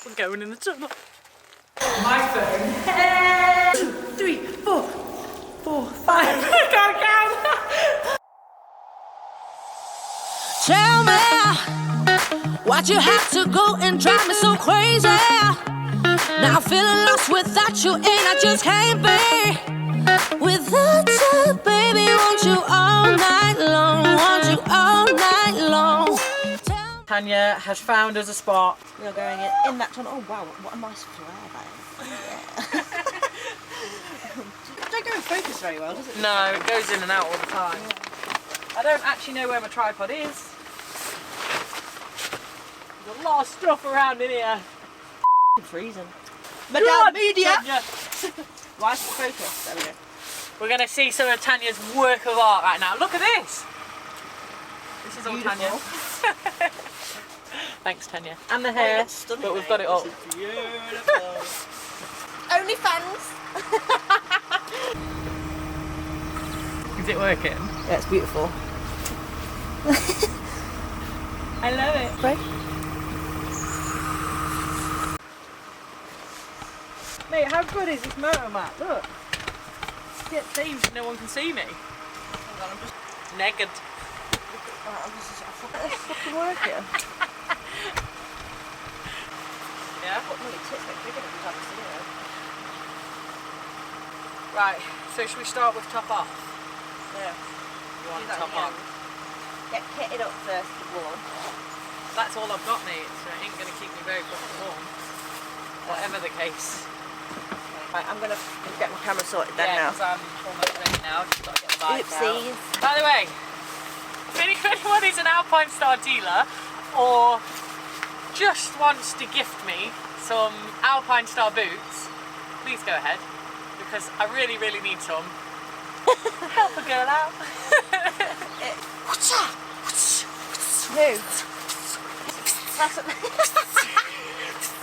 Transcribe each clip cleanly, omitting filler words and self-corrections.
We're going in the tunnel. My phone. 2, 3, 4, 5. I can't count. Tell me why'd you have to go and drive me so crazy? Now I'm feeling lost without you, and I just can't be without you, baby. Want you all night long, want you all night long. Tanya has found us a spot. We are going in that tunnel. Oh wow, what a nice flare that is. It don't go in focus very well, does it? No, it goes in and out all the time. I don't actually know where my tripod is. There's a lot of stuff around in here. Freezing. God, Madame Media! Tanya. Why is it focus? There we go. We're going to see some of Tanya's work of art right now. Look at this. This is all Beautiful. Tanya. Thanks, Tanya. And the Oh, hair, that's stunning, but we've mate. got it all. This is beautiful. Only fans. Is it working? Yeah, it's beautiful. I love it. Right. Mate, how good is this motor mat? Look. Get saved, no one can see me. Hang on, I'm just. Naked. It's fucking working. Yeah? What really tits make bigger than we've had to see it. Right, so should we start with top off? Yeah. You want Do that top again. on? Get kitted up first, get warm. That's all I've got, mate, so it ain't going to keep me very fucking warm. Whatever the case. Right, I'm gonna get my camera sorted then Yeah, now. because I'm almost ready now. Just got to get the bike Oopsies. out. By the way, if anyone is an Alpine Star dealer or just wants to gift me some Alpine Star boots, please go ahead, because I really, really need some. Help a girl out. Who?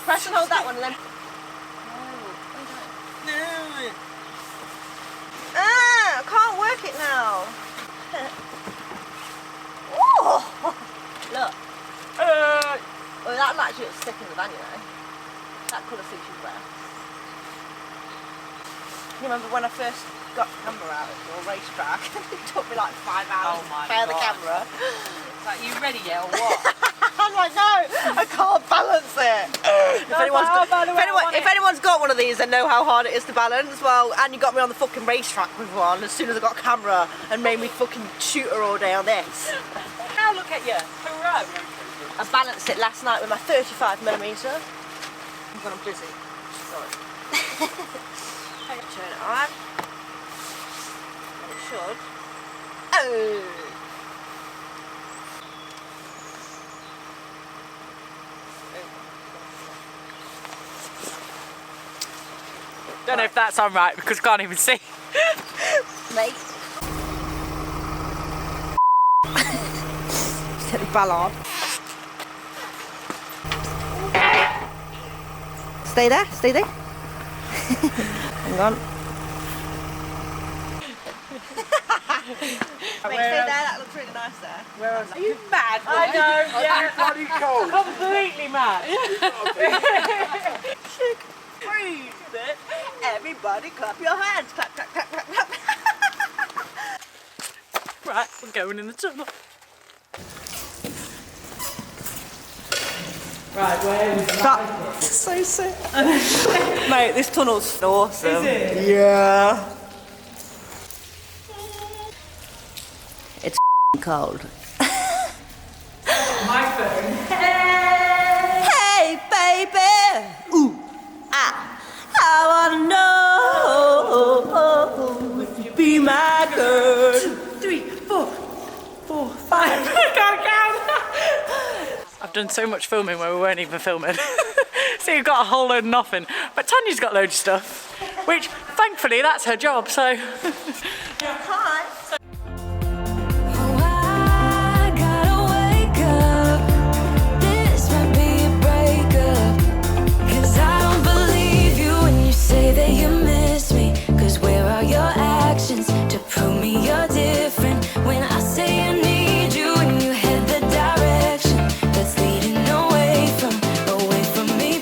Press and hold that one and then. No. Ah, I can't work it now. Oh, look. Well, that actually looks sick in the van, you know. That colour suits you better. You remember when I first got the camera out at your racetrack? It took me like 5 hours Oh my to prepare the God. camera. Like, you ready yet or what? I'm like, no, I can't balance it. If anyone's got one of these and know how hard it is to balance, well, and you got me on the fucking racetrack with one as soon as I got a camera and made me fucking shoot her all day on this. Now look at you, hurrah! I balanced it last night with my 35mm. When I'm busy. Sorry. Turn it on. And it should. Oh! Don't know if that's on right because I can't even see. Mate. Get the ballard. Stay there, stay there. Hang on. Mate, stay there, that looks really nice there. Are you mad? I know, yeah. Bloody cold. Completely mad. Breathe it. Everybody clap your hands. Clap, clap, clap, clap, clap. Right, we're going in the tunnel. Right, where is That, so sick. Mate, this tunnel's awesome. Is it? Yeah. It's cold. My phone. Hey, baby. Ooh, ah. I wanna know if you be my girl. 2, 3, 4, 5. I can't count. I've done so much filming where we weren't even filming. So you've got a whole load of nothing. But Tanya's got loads of stuff, which thankfully that's her job, so. Hi. I gotta wake up. This might be a breakup. 'Cause I don't believe you when you say that you miss me. 'Cause where are your actions to prove me you're different? When I say I need you and you head the direction that's leading away from me.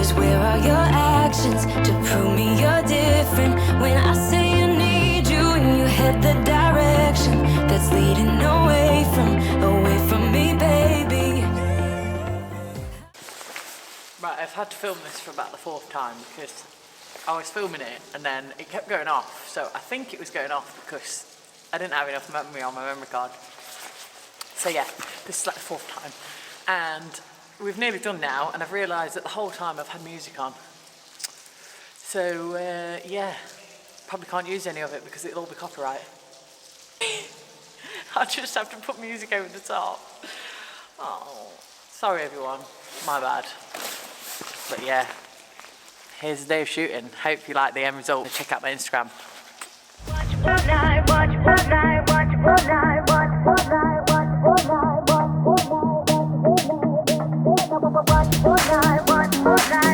Just where are your actions to prove me you're different? When I say I need you and you head the direction that's leading away from me, baby. Right, I've had to film this for about the 4th time because I was filming it and then it kept going off. So I think it was going off because I didn't have enough memory on my memory card. So yeah, this is like the 4th time. And we've nearly done now, and I've realised that the whole time I've had music on. So yeah, probably can't use any of it because it'll all be copyright. I'll just have to put music over the top. Oh, sorry everyone, my bad. But yeah, here's the day of shooting. Hope you like the end result. Check out my Instagram. Watch all night.